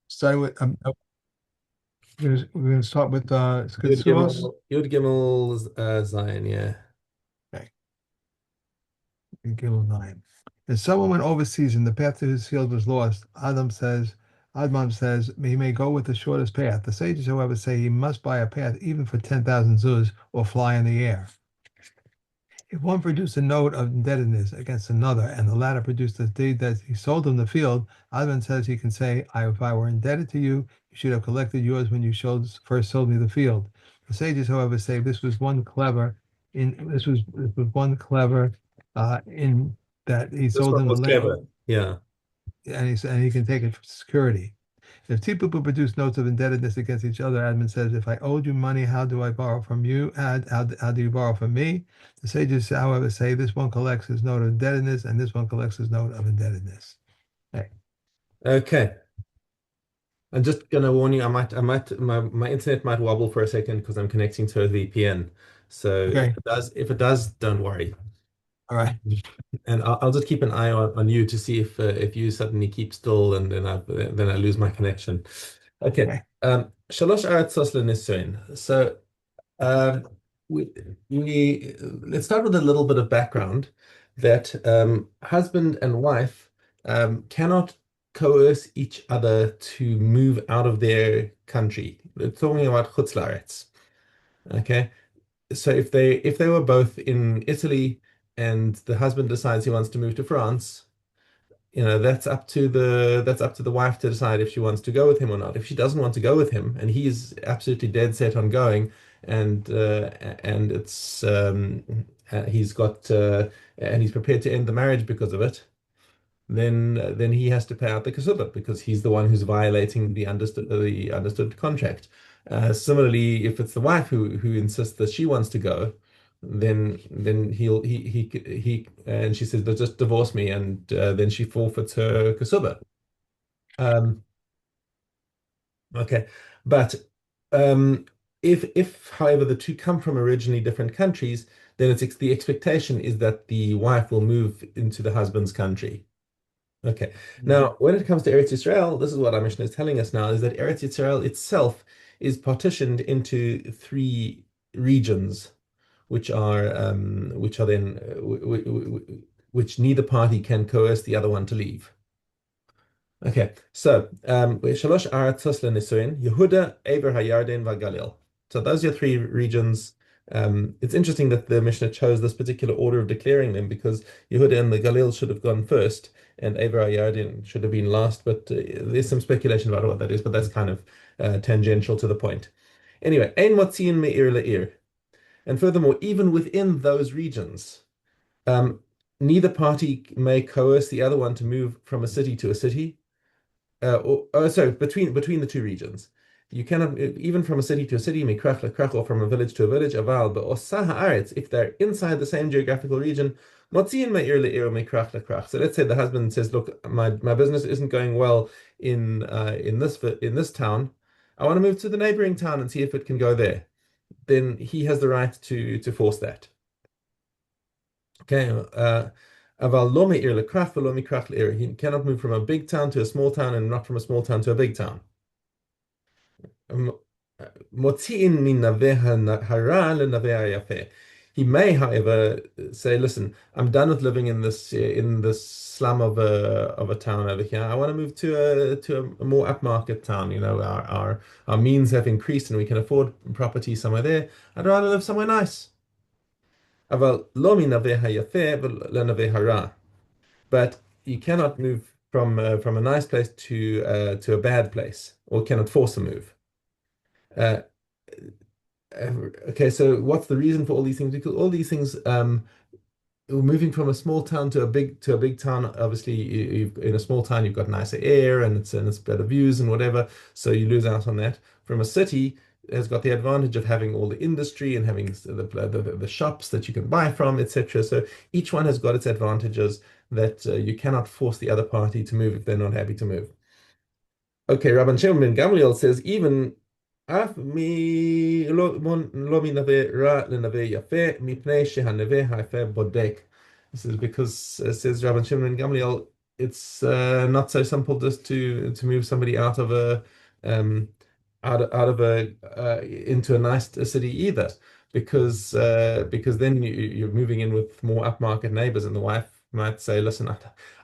Starting with we're gonna start with Yud Kesubos. Gimel, Yud Gimel, Zion, yeah. Okay, and Gimel 9. If someone went overseas and the path to his field was lost, Admam says he may go with the shortest path. The sages, however, say he must buy a path even for 10,000 zuz or fly in the air. If one produced a note of indebtedness against another, and the latter produced the deed that he sold him the field, Advan says he can say, if I were indebted to you, you should have collected yours when you first sold me the field. The sages, however, say this was one clever in that he This sold one him the was land, clever. Yeah. and he can take it for security. If two people produce notes of indebtedness against each other, Admin says, if I owed you money, how do I borrow from you? How do you borrow from me? The sages, however, say this one collects his note of indebtedness and this one collects his note of indebtedness. Okay. Okay. I'm just gonna warn you, my internet might wobble for a second because I'm connecting to a VPN. So Okay. if it does, don't worry. All right. And I'll just keep an eye on you to see if you suddenly keep still and then I lose my connection. Okay. Okay. Shalosh Aratzos Lenisuin. So Um, we, let's start with a little bit of background that husband and wife cannot coerce each other to move out of their country. We're talking about Chutz La'aretz. Okay, so if they were both in Italy and the husband decides he wants to move to France, that's up to the wife to decide if she wants to go with him or not. If she doesn't want to go with him, and he's absolutely dead set on going, and it's he's got and he's prepared to end the marriage because of it, then he has to pay out the kasuba because he's the one who's violating the understood contract. Similarly, if it's the wife who insists that she wants to go, then he and she says, just divorce me, and then she forfeits her kasuba. Um, okay, but um, if however the two come from originally different countries, then the expectation is that the wife will move into the husband's country. Okay. Now, when it comes to Eretz Yisrael, this is what our Mishnah is telling us now, is that Eretz Yisrael itself is partitioned into three regions, which are then which neither party can coerce the other one to leave. Okay, so Shalosh Aratzos leNisuin, Yehuda, Eber HaYarden, VaGalil. So those are your three regions. It's interesting that the Mishnah chose this particular order of declaring them because Yehuda and the Galil should have gone first, and Eber HaYarden should have been last. But there's some speculation about what that is, but that's kind of tangential to the point. Anyway, Ein Motziin Me'ir Le'ir. And furthermore, even within those regions, um, neither party may coerce the other one to move from a city to a city sorry, between the two regions. You cannot, even from a city to a city, mikrach lekrach, or from a village to a village, aval, be'osah haaretz, if they're inside the same geographical region, motziin me'ir le'ir mikrach lekrach. So let's say the husband says, look, my business isn't going well in this town. I want to move to the neighboring town and see if it can go there. Then he has the right to force that. Okay. Aval lo me'ir lekrach v'lo mikrach le'ir. He cannot move from a big town to a small town and not from a small town to a big town. Motzi'in min naveh hara lenaveh hayafeh. He may, however, say, "Listen, I'm done with living in this slum of a town over here. I want to move to a more upmarket town. Our means have increased and we can afford property somewhere there. I'd rather live somewhere nice." אבל לא מנווה היפה לנווה הרע. But you cannot move from a nice place to a bad place, or cannot force a move. Uh, okay, so what's the reason for all these things? Because all these things, moving from a small town to a big town, obviously, in a small town you've got nicer air and it's better views and whatever, so you lose out on that. From a city, has got the advantage of having all the industry and having the shops that you can buy from, etc. So each one has got its advantages that you cannot force the other party to move if they're not happy to move. Okay, Rabban Shimon ben Gamliel says even אף לא מנבא רע לנבא יפה, מפני שהנבא היפה בודק. This is because, says Rabban Shimon ben Gamliel, it's not so simple just to move somebody out of a um, out of a into a nice city either, because then you're moving in with more upmarket neighbors, and the wife might say, "Listen,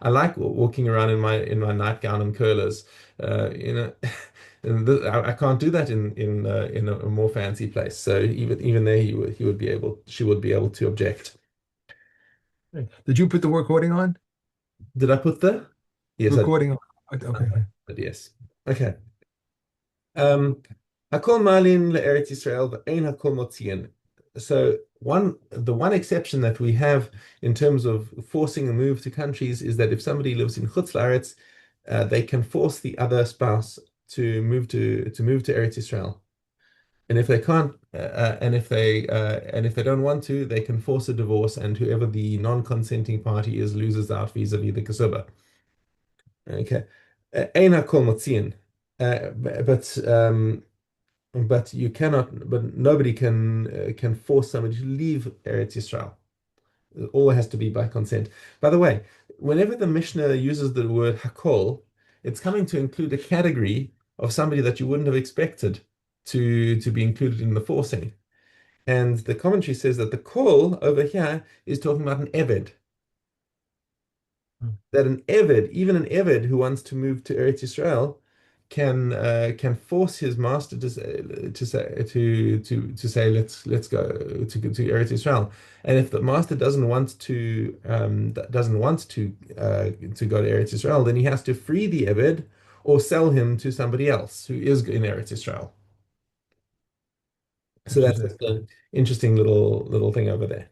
I like walking around in my nightgown and curlers, you know." And I can't do that in a more fancy place. So even there, he would be able, she would be able to object. Did you put the recording on? Did I put the? Yes, I Recording on. Okay. did. Yes. Okay. Um, Hakol Malin le'Eretz Yisrael v'ein hakol motziin. So the one exception that we have in terms of forcing a move to countries is that if somebody lives in Chutz La'aretz, they can force the other spouse to move to Eretz Yisrael. And if they can't, and if they don't want to, they can force a divorce, and whoever the non-consenting party is loses out vis-a-vis the Kesubos. Okay. Ein hakol motziin. But you cannot, but nobody can force somebody to leave Eretz Yisrael. It all has to be by consent. By the way, whenever the Mishnah uses the word hakol, it's coming to include a category of somebody that you wouldn't have expected to be included in the forcing. And the commentary says that the kol over here is talking about an eved. That an eved, even an eved who wants to move to Eretz Yisrael, can force his master to say let's go to Eretz Israel, and if the master doesn't want to go to Eretz Israel, then he has to free the Eved or sell him to somebody else who is in Eretz Israel. So that's Interesting. just an interesting little thing over there.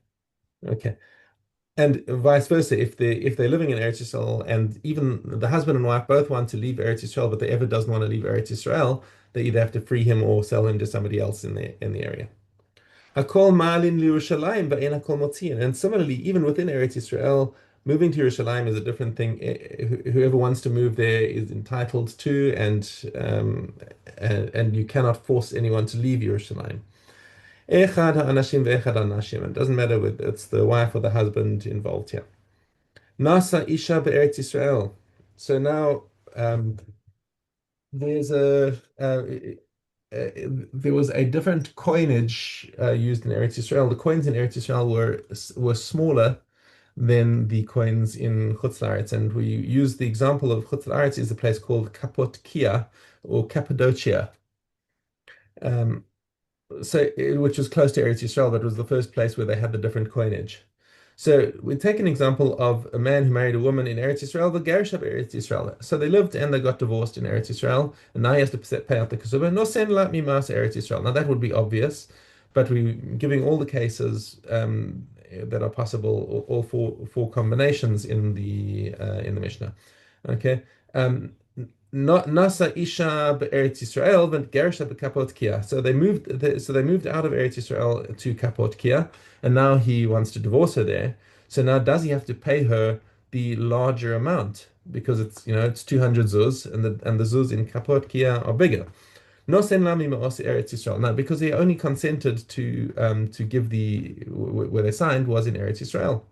Okay. And vice versa, if they're living in Eretz Yisrael and even the husband and wife both want to leave Eretz Yisrael, but the Eved doesn't want to leave Eretz Yisrael, they either have to free him or sell him to somebody else in the area. Hakol ma'alin liYerushalayim v'ein hakol motziin. And similarly, even within Eretz Yisrael, moving to Yerushalayim is a different thing. Whoever wants to move there is entitled to, and you cannot force anyone to leave Yerushalayim. Echad ha'anashim ve'echad ha'anashim. It doesn't matter whether it's the wife or the husband involved here. Nasa isha be'eretz Yisrael. So now there's there was a different coinage used in Eretz Yisrael. The coins in Eretz Yisrael were smaller than the coins in Chutz La'aretz, and we use the example of Chutz La'aretz is a place called Kapotkia or Cappadocia. Um, which was close to Eretz Yisrael, but it was the first place where they had the different coinage. So we take an example of a man who married a woman in Eretz Yisrael, the Gershab Eretz Yisrael. So they lived and they got divorced in Eretz Yisrael, and now he has to pay out the Kesubos. No sen la mimas Eretz Yisrael. Now that would be obvious, but we're giving all the cases that are possible, all four combinations in the Mishnah. Okay. Nasa Isha be'Eretz Yisrael and Gersha be'Kapot Kia. So they moved out of Eretz Yisrael to Kapot Kia, and now he wants to divorce her there. So now does he have to pay her the larger amount because it's 200 zuz and the zuz in Kapot Kia are bigger. No sen lami ma'os Eretz Yisrael. Now because he only consented to give where they signed was in Eretz Yisrael.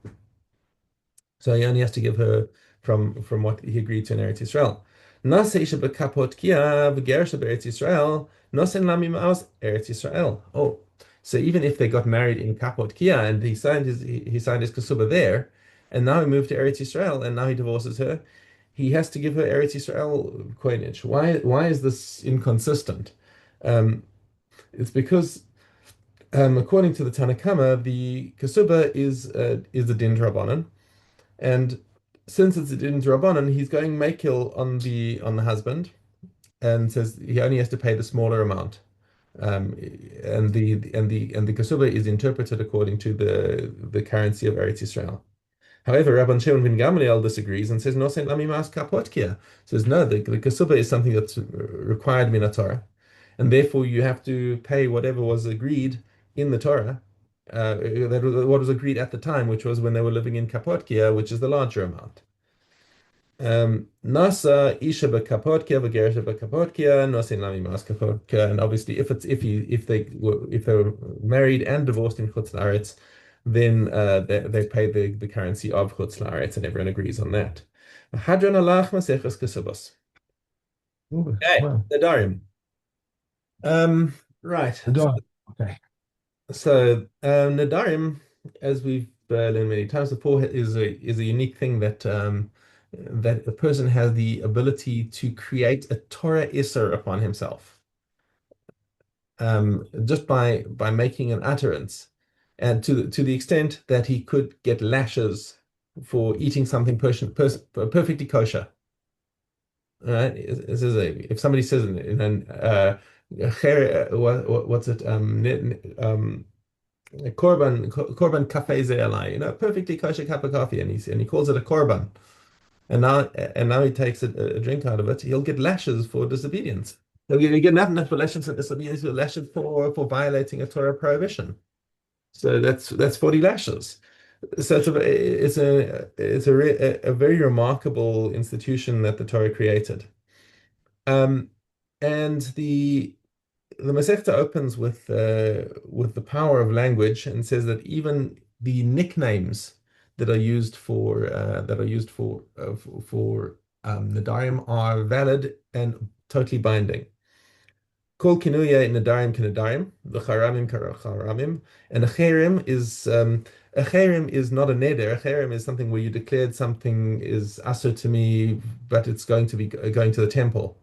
So he only has to give her from what he agreed to in Eretz Yisrael. Nasei shebekapot kia v'gersha be'Eretz Yisrael nosen lami ma'os Eretz Yisrael. Oh, so even if they got married in Kapot Kia and he signed his kesubah there, and now he moved to Eretz Yisrael and now he divorces her, he has to give her Eretz Yisrael coinage. Why is this inconsistent? It's because according to the Tanakhama, the kesubah is a din drabanan. And since it's in Drabanan, he's going makil on the husband and says he only has to pay the smaller amount. And the Kesubos is interpreted according to the currency of Eretz Yisrael. However, Rabban Shimon ben Gamliel disagrees and says no saint lami mas kapotkia. Says no, the Kesubos is something that's required min Torah, and therefore you have to pay whatever was agreed in the Torah what was agreed at the time, which was when they were living in Kapotkia, which is the larger amount. Nasa isha bekapotkia v'gersha bekapotkia nosin lami mas kapotkia. And obviously, if they were married and divorced in Chutz La'aretz, then they pay the currency of Chutz La'aretz, and everyone agrees on that. Hadron alach maseches Kesubos. Ooh, Okay, well, Nedarim. Right. the dog. Okay. Nedarim, as we've learned many times before, is a unique thing that that a person has the ability to create a Torah Isser upon himself, just by making an utterance, and to the extent that he could get lashes for eating something perfectly kosher. All right, this is if somebody says what's it korban cafe ze'alai, perfectly kosher cup of coffee, and he calls it a korban, and now he takes a drink out of it. He'll get lashes for disobedience. He'll get not for lashes for disobedience, but lashes for violating a Torah prohibition. So that's 40 lashes. So it's a very remarkable institution that the Torah created. Um, and the Masechta opens with the power of language and says that even the nicknames that are used for Nedarim are valid and totally binding. Kol kinuya in Nedarim Nedarim, the Charamim Charamim, and a cherim is not a neder. A cherim is something where you declared something is asur to me, but it's going to be going to the temple.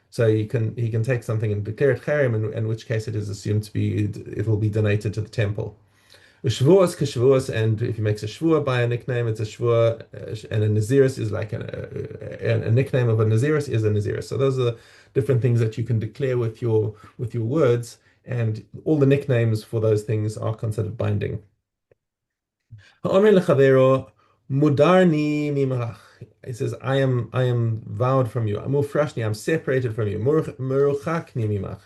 So he can take something and declare it cherem, in which case it is assumed to be it will be donated to the temple. Shavuos k'shavuos, and if he makes a shvua by a nickname, it's a shvua, and a naziris is like a nickname of a naziris is a naziris. So those are different things that you can declare with your words, and all the nicknames for those things are considered binding. Ha'omer lechavero, mudarni mimach. He says, I am vowed from you. Mufrashni, I'm separated from you. Meruchakni mimach.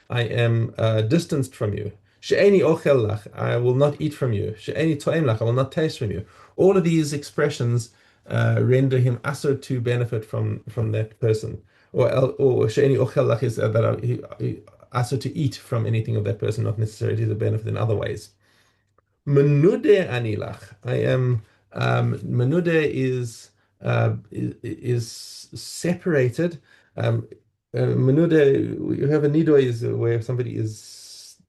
I am distanced from you. She'eni ochel lach, I will not eat from you. She'eni to'em lach, I will not taste from you. All of these expressions render him asur to benefit from that person. Or she'eni ochel lach is that he asur to eat from anything of that person, not necessarily to benefit in other ways. Menude anilach. I am menude is separated. Menude, you have a nido is where somebody is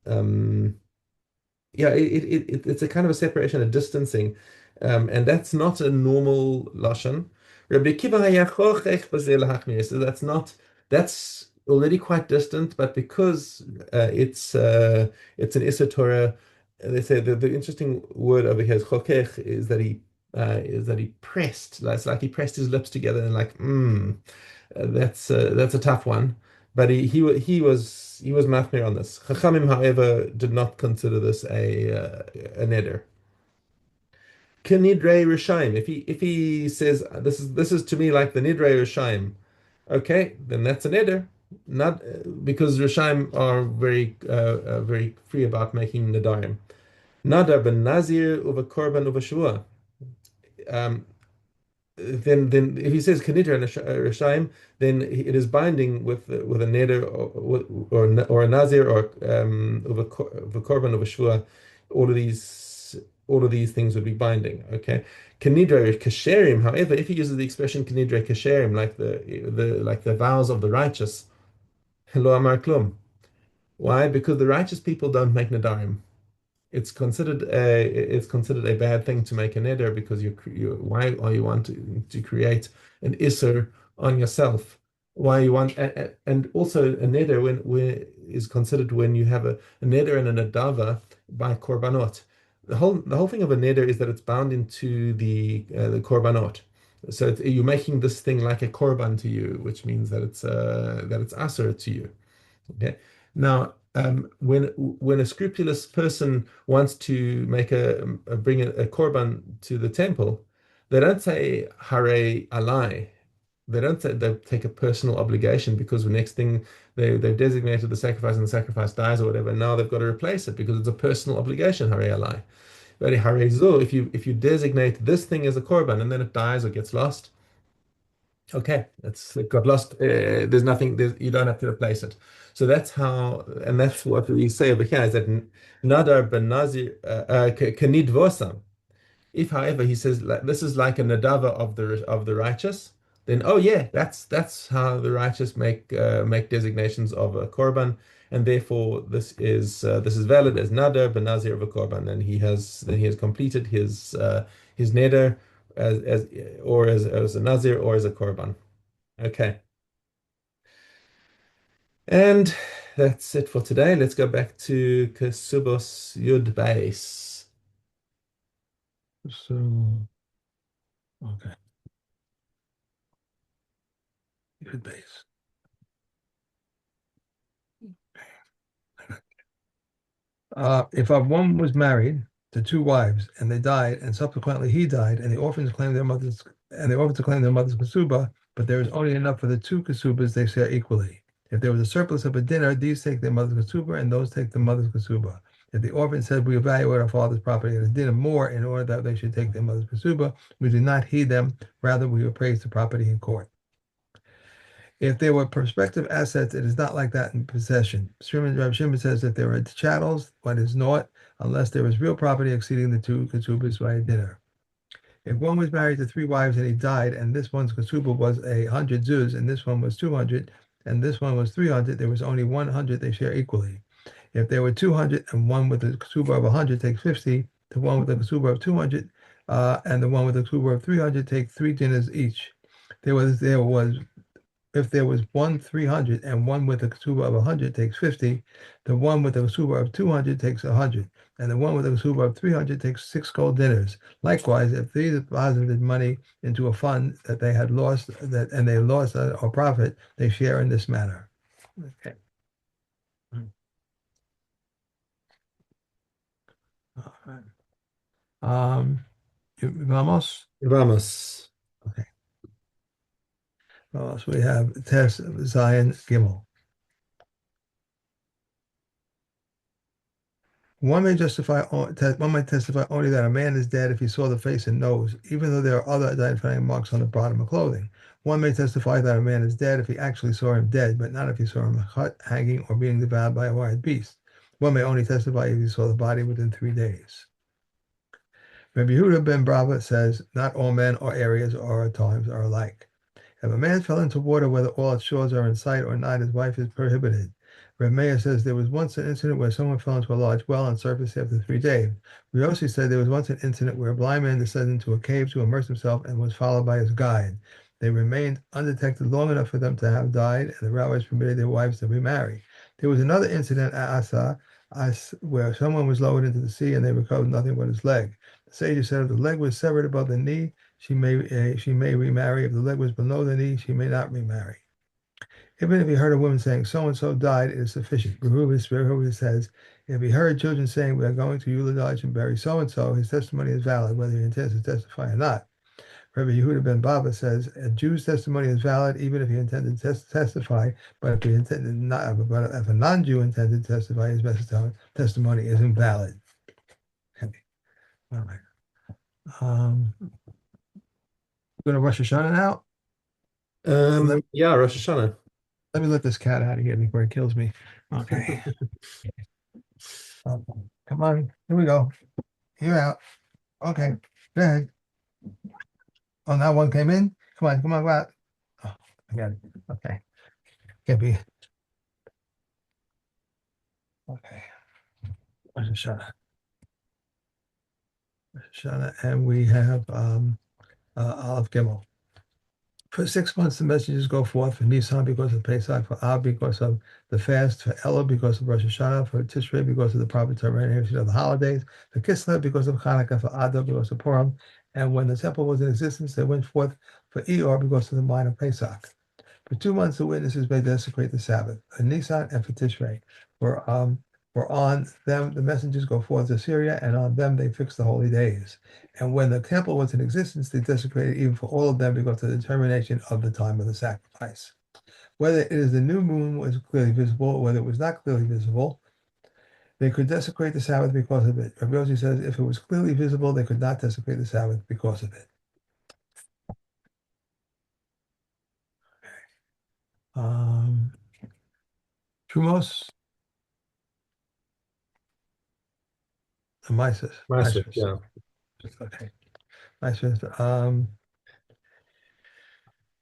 yeah, it's a kind of a separation, a distancing, and that's not a normal lashon. Rabbi Kiva hayachochech b'zeh lahachmir. So that's already quite distant, but because it's an Issa Torah, they say the interesting word over here is chokech is that he pressed, like, it's like he pressed his lips together and like that's a tough one. But he was machmir on this. Chachamim, however, did not consider this a neder. Kenidrei Rishaim. If he says this is to me like the Nidrei Rishaim, okay, then that's a neder. Not because Rishaim are very free about making nedarim. Nadar ben Nazir uva korban uva shua. Um, then if he says kanidra and Rishaim, then it is binding with a neder or a nazir or of a korban of a shua. All of these things would be binding. Okay, kanidra kasherim. However, if he uses the expression kanidra kasherim, like the vows of the righteous, lo amar klum. Why? Because the righteous people don't make nadarim. It's considered a bad thing to make a neder because why are you want to create an isser on yourself? Why you want and also a neder is considered when you have a neder and a nadava by korbanot. The whole thing of a neder is that it's bound into the korbanot. So you're making this thing like a korban to you, which means that it's aser to you. Okay. Now, when a scrupulous person wants to bring a korban to the temple, they don't say hare alai. They don't say they take a personal obligation because the next thing they've designated the sacrifice and the sacrifice dies or whatever. Now they've got to replace it because it's a personal obligation, hare alai. But hare zo, if you designate this thing as a korban and then it dies or gets lost, okay, it got lost. There's nothing. You don't have to replace it. So that's how, and that's what we say over here is that nadar ben nazir kanid vosam. If, however, he says like, this is like a nadava of the righteous, then oh yeah, that's how the righteous make designations of a korban, and therefore this is valid as nadar benazir of a korban. Then he has completed his neder as or as a nazir or as a korban. Okay, and that's it for today. Let's go back to Kesubos Yud Base. So, okay, good base. If a woman was married to two wives and they died, and subsequently he died, and the orphans claim their mother's kasuba, but there is only enough for the two kasubas, they share equally. If there was a surplus of a dinner, these take their mother's kasuba, and those take the mother's kasuba. If the orphan said, "We evaluate our father's property at a dinner more in order that they should take their mother's kasuba," we do not heed them. Rather, we appraise the property in court. If there were prospective assets, it is not like that in possession. Rav Shimon says that there are chattels, what is naught, unless there is real property exceeding the two ketubas by a dinner. If one was married to three wives and he died, and this one's ketubah was 100 zuz, and this one was 200, and this one was 300, there was only 100 they share equally. If there were 200 and one with a ketubah of 100 takes 50, the one with a ketubah of 200 and the one with a ketubah of 300 take three dinners each. There was if there was one 300 and one with a ksuba of 100 takes 50, the one with a ksuba of 200 takes 100, and the one with a ksuba of 300 takes six gold dinners. Likewise, if they deposited money into a fund that they had lost and they lost or profit, they share in this manner. Okay. All right. Vamos. Vamos. Okay. So we have Tess Zion Gimel. One might testify only that a man is dead if he saw the face and nose, even though there are other identifying marks on the bottom of clothing. One may testify that a man is dead if he actually saw him dead, but not if he saw him cut, hanging, or being devoured by a wild beast. One may only testify if he saw the body within 3 days. Rabbi Yehuda ben Brava says, not all men or areas or times are alike. If a man fell into water, whether all its shores are in sight or not, his wife is prohibited. Reb Meir says there was once an incident where someone fell into a large well and surfaced after 3 days. Riosi said there was once an incident where a blind man descended into a cave to immerse himself and was followed by his guide. They remained undetected long enough for them to have died, and the rabbis permitted their wives to remarry. There was another incident at where someone was lowered into the sea and they recovered nothing but his leg. The sages said if the leg was severed above the knee, she may remarry. If the leg was below the knee, she may not remarry. Even if he heard a woman saying so and so died, it is sufficient. Rehuva says if he heard children saying we are going to eulogize and bury so and so, his testimony is valid whether he intends to testify or not. Rabbi Yehuda ben Baba says a Jew's testimony is valid even if he intended to testify, but if he intended not, but if a non-Jew intended to testify, his testimony is invalid. Okay. All right. Going to Rosh Hashanah now. Yeah, Rosh Hashanah. Let me let this cat out of here before it kills me. Okay. Okay. Come on. Here we go. You're out. Okay. Go ahead. Oh, now one came in. Come on, go out. Oh, I got it. Okay. Can't be. Okay. Rosh Hashanah. Rosh Hashanah. And we have Aleph Gimel. For 6 months, the messages go forth for Nisan because of Pesach, for Av because of the fast, for Elul because of Rosh Hashanah, for Tishrei because of the proper termination of the holidays, for Kislev because of Hanukkah, for Adar because of Purim. And when the temple was in existence, they went forth for Eor because of the minor Pesach. For 2 months, the witnesses may desecrate the Sabbath, for Nisan and for Tishrei. For on them the messengers go forth to Syria, and on them they fix the holy days. And when the temple was in existence, they desecrated even for all of them because of the determination of the time of the sacrifice. Whether it is the new moon was clearly visible or whether it was not clearly visible, they could desecrate the Sabbath because of it. Rabbi Yossi says if it was clearly visible, they could not desecrate the Sabbath because of it. Um, Trumos, the Mises. Maasrot, yeah. Okay. I should,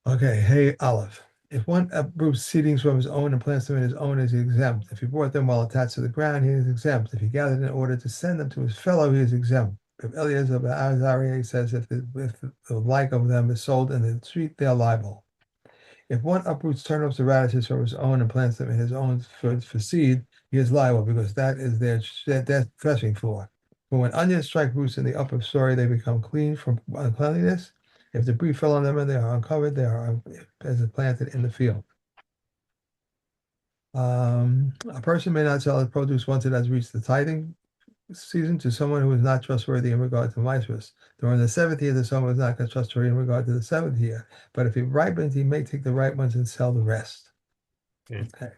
okay. Hey, Olive. If one uproots seedlings from his own and plants them in his own, is he exempt? If he brought them while attached to the ground, he is exempt. If he gathered in order to send them to his fellow, he is exempt. If Eliezer of Azariah says, if the like of them is sold in the street, they are liable. If one uproots turnips or radishes from his own and plants them in his own for seed, he is liable because that is their threshing floor. But when onions strike roots in the upper story, they become clean from uncleanliness. If debris fell on them and they are uncovered, they are as planted in the field. A person may not sell his produce once it has reached the tithing season to someone who is not trustworthy in regard to mitzvahs. During the seventh year, to someone who is not trustworthy in regard to the seventh year. But if he ripens, he may take the ripe ones and sell the rest. Okay. Okay.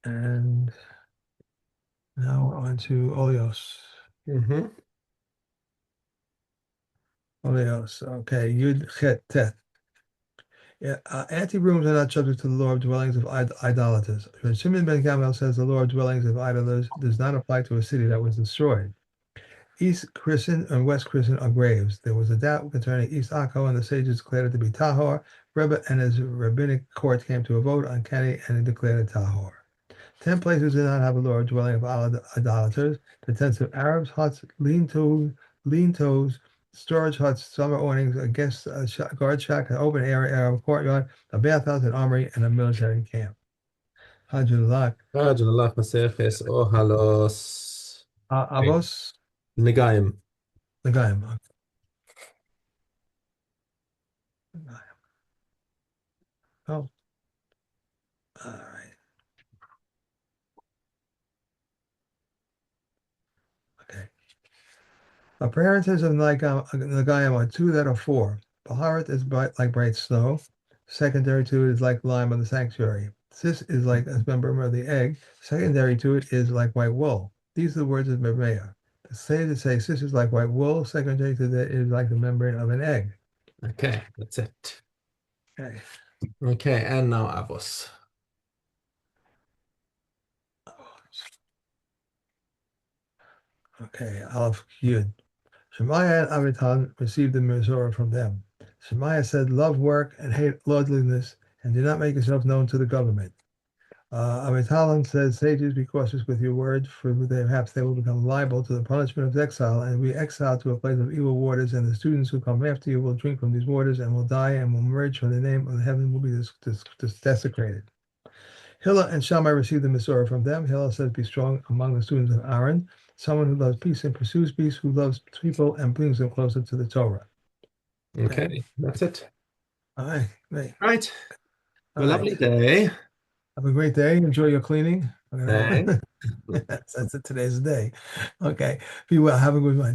And now on to Oleos. Mm-hmm. Oleos. Okay. Yud Chet Tet. Yeah, anti-rooms are not subject to the law of dwellings of idolaters. When Shimon ben Gamliel says the law of dwellings of idolaters does not apply to a city that was destroyed. East Christian and West Christian are graves. There was a doubt concerning East Akko, and the sages declared it to be Tahor. Rebbe and his rabbinic court came to a vote on Kenny, and he declared it Tahor. 10 places did not have a law of dwelling of idolaters. The tents of Arabs, huts, lean-tos, storage huts, summer awnings, a guest guard shack, an open area, Arab courtyard, a bathhouse, an armory, and a military camp. Hajjulak. Rajulullah Maseches Ohalos. Okay. Avos, Negaim. the guy. Oh, all right. Okay. Appearances of Nagayam are two that are four. Baharat is like bright snow. Secondary to it is like lime of the sanctuary. Sis is like a member of the egg. Secondary to it is like white wool. These are the words of Mebreya. The say sis is like white wool. Secondary to that is like the membrane of an egg. Okay, that's it. Okay. Okay, and now Avos. Okay. Aleph Yud. Shemaiah and Avitan received the Mizorah from them. Shemaiah said, love work and hate lordliness, and do not make yourself known to the government. Avitalon says, sages, be cautious with your words, for perhaps they will become liable to the punishment of exile and be exiled to a place of evil waters, and the students who come after you will drink from these waters and will die and will merge from the name of the heaven will be desecrated. Hilla and Shammai received the Masorah from them. Hilla says, be strong among the students of Aaron, someone who loves peace and pursues peace, who loves people and brings them closer to the Torah. Okay. Okay, that's it. All right. Great. All right. All Have a right. lovely day. Have a great day. Enjoy your cleaning. Thanks. That's it. Today's the day. Okay. Be well. Have a good one.